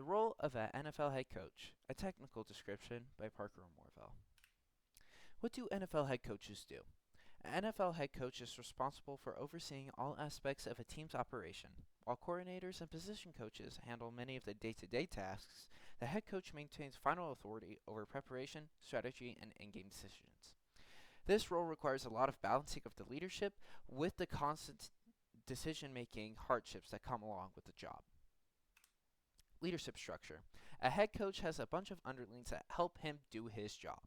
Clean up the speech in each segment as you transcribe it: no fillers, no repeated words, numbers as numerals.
role of an NFL head coach, a technical description by Parker Morville. What do NFL head coaches do? An NFL head coach is responsible for overseeing all aspects of a team's operation. While coordinators and position coaches handle many of the day-to-day tasks, the head coach maintains final authority over preparation, strategy, and in-game decisions. This role requires a lot of balancing of the leadership with the constant decision-making hardships that come along with the job. Leadership structure. A head coach has a bunch of underlings that help him do his job.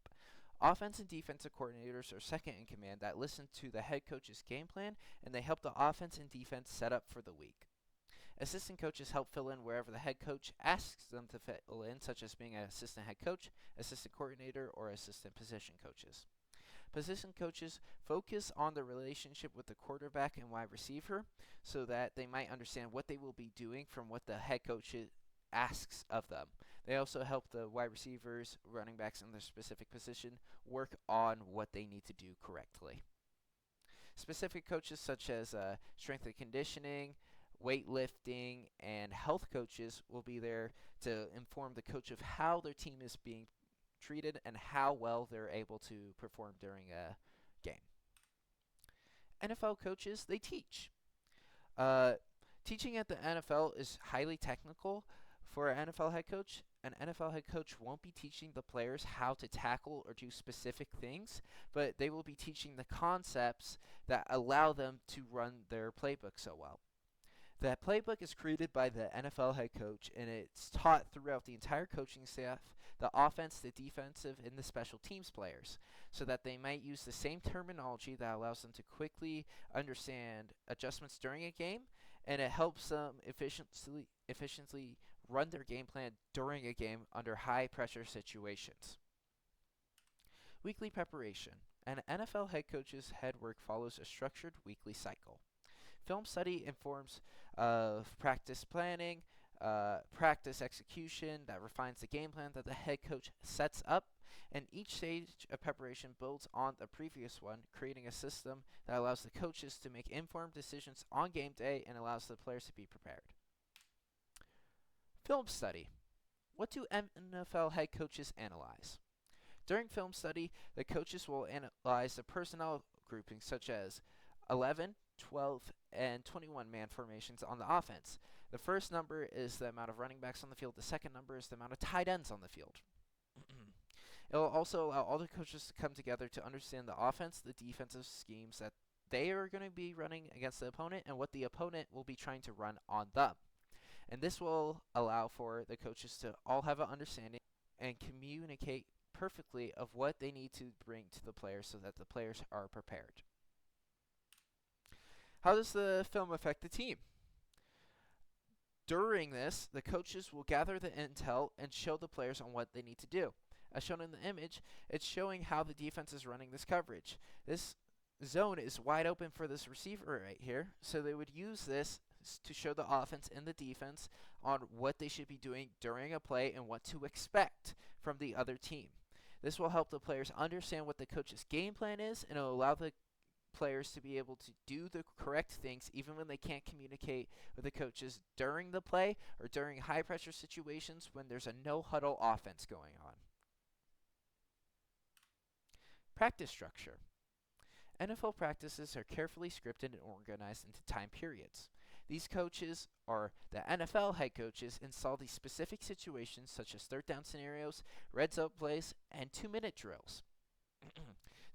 Offense and defensive coordinators are second in command that listen to the head coach's game plan, and they help the offense and defense set up for the week. Assistant coaches help fill in wherever the head coach asks them to fill in, such as being an assistant head coach, assistant coordinator, or assistant position coaches. Position coaches focus on the relationship with the quarterback and wide receiver so that they might understand what they will be doing from what the head coach asks of them. They also help the wide receivers, running backs in their specific position work on what they need to do correctly. Specific coaches such as strength and conditioning, weightlifting, and health coaches will be there to inform the coach of how their team is being treated and how well they're able to perform during a game. NFL coaches, they teach. Teaching at the NFL is highly technical. For an NFL head coach won't be teaching the players how to tackle or do specific things, but they will be teaching the concepts that allow them to run their playbook so well. The playbook is created by the NFL head coach, and it's taught throughout the entire coaching staff, the offense, the defensive, and the special teams players, so that they might use the same terminology that allows them to quickly understand adjustments during a game, and it helps them efficiently run their game plan during a game under high-pressure situations. Weekly preparation. An NFL head coach's head work follows a structured weekly cycle. Film study informs of practice planning, practice execution that refines the game plan that the head coach sets up, and each stage of preparation builds on the previous one, creating a system that allows the coaches to make informed decisions on game day and allows the players to be prepared. Film study. What do NFL head coaches analyze? During film study, the coaches will analyze the personnel groupings such as 11, 12, and 21 man formations on the offense. The first number is the amount of running backs on the field. The second number is the amount of tight ends on the field. It will also allow all the coaches to come together to understand the offense, the defensive schemes that they are going to be running against the opponent, and what the opponent will be trying to run on them. And this will allow for the coaches to all have an understanding and communicate perfectly of what they need to bring to the players so that the players are prepared. How does the film affect the team? During this, the coaches will gather the intel and show the players on what they need to do. As shown in the image, it's showing how the defense is running this coverage. This zone is wide open for this receiver right here, so they would use this to show the offense and the defense on what they should be doing during a play and what to expect from the other team. This will help the players understand what the coach's game plan is, and it will allow the players to be able to do the correct things even when they can't communicate with the coaches during the play or during high pressure situations when there's a no huddle offense going on. Practice structure. NFL practices are carefully scripted and organized into time periods. These coaches, or the NFL head coaches, install these specific situations such as third down scenarios, red zone plays, and 2-minute drills.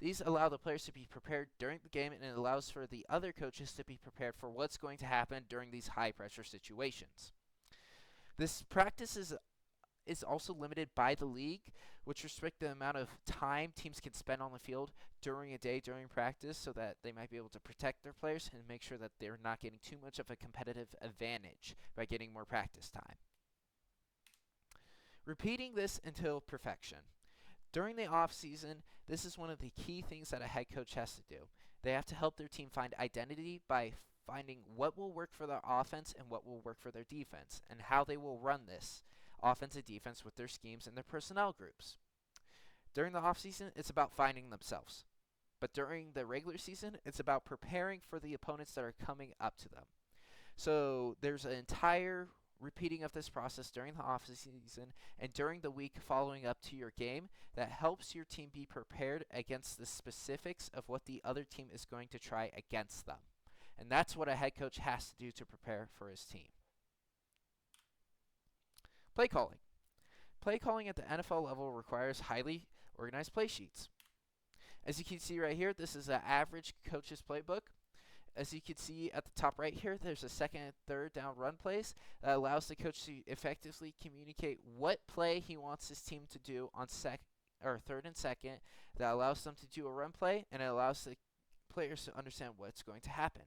These allow the players to be prepared during the game, and it allows for the other coaches to be prepared for what's going to happen during these high-pressure situations. This practice is also limited by the league, which restrict the amount of time teams can spend on the field during a day during practice so that they might be able to protect their players and make sure that they're not getting too much of a competitive advantage by getting more practice time. Repeating this until perfection. During the off-season, this is one of the key things that a head coach has to do. They have to help their team find identity by finding what will work for their offense and what will work for their defense, and how they will run this offense and defense with their schemes and their personnel groups. During the off-season, it's about finding themselves. But during the regular season, it's about preparing for the opponents that are coming up to them. So there's an entire repeating of this process during the off season and during the week following up to your game that helps your team be prepared against the specifics of what the other team is going to try against them. And that's what a head coach has to do to prepare for his team. Play calling. Play calling at the NFL level requires highly organized play sheets. As you can see right here, this is an average coach's playbook. As you can see at the top right here, there's a second and third down run plays that allows the coach to effectively communicate what play he wants his team to do on third and second. That allows them to do a run play, and it allows the players to understand what's going to happen.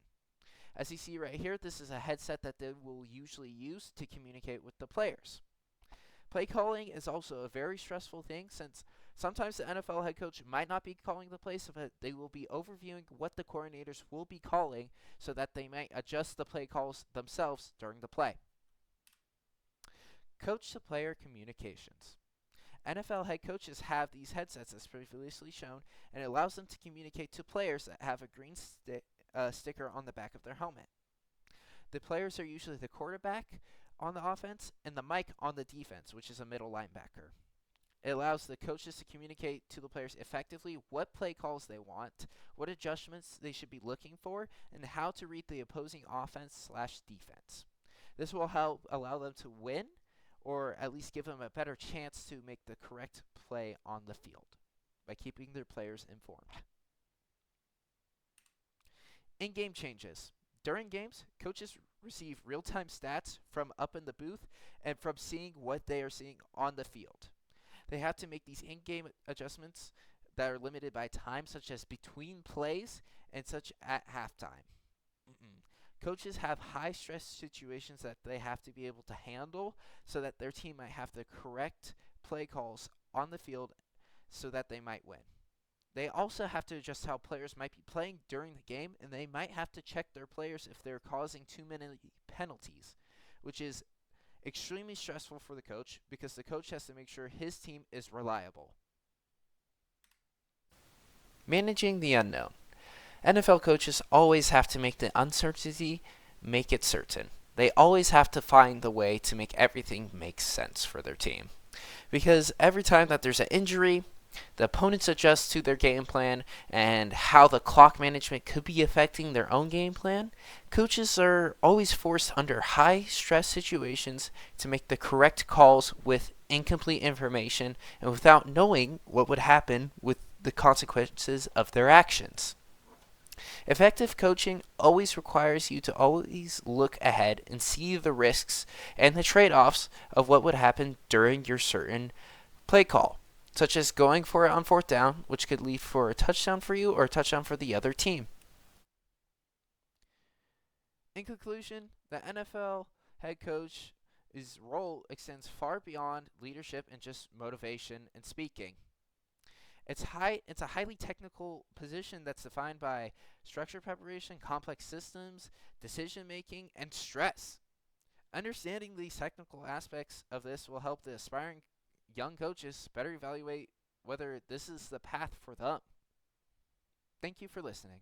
As you see right here, this is a headset that they will usually use to communicate with the players. Play calling is also a very stressful thing since sometimes the NFL head coach might not be calling the plays, but they will be overviewing what the coordinators will be calling so that they might adjust the play calls themselves during the play. Coach-to-player communications. NFL head coaches have these headsets as previously shown, and it allows them to communicate to players that have a green sticker on the back of their helmet. The players are usually the quarterback on the offense and the mic on the defense, which is a middle linebacker. It allows the coaches to communicate to the players effectively what play calls they want, what adjustments they should be looking for, and how to read the opposing offense/defense. This will help allow them to win, or at least give them a better chance to make the correct play on the field by keeping their players informed. In-game changes. During games, coaches receive real-time stats from up in the booth and from seeing what they are seeing on the field. They have to make these in-game adjustments that are limited by time, such as between plays and such at halftime. Coaches have high-stress situations that they have to be able to handle so that their team might have the correct play calls on the field so that they might win. They also have to adjust how players might be playing during the game, and they might have to check their players if they're causing too many penalties, which is extremely stressful for the coach because the coach has to make sure his team is reliable. Managing the unknown. NFL coaches always have to make the uncertainty make it certain. They always have to find the way to make everything make sense for their team. Because every time that there's an injury, the opponents adjust to their game plan and how the clock management could be affecting their own game plan. Coaches are always forced under high stress situations to make the correct calls with incomplete information and without knowing what would happen with the consequences of their actions. Effective coaching always requires you to always look ahead and see the risks and the trade-offs of what would happen during your certain play call, such as going for it on fourth down, which could lead for a touchdown for you or a touchdown for the other team. In conclusion, the NFL head coach's role extends far beyond leadership and just motivation and speaking. It's a highly technical position that's defined by structure preparation, complex systems, decision making, and stress. Understanding these technical aspects of this will help the aspiring young coaches better evaluate whether this is the path for them. Thank you for listening.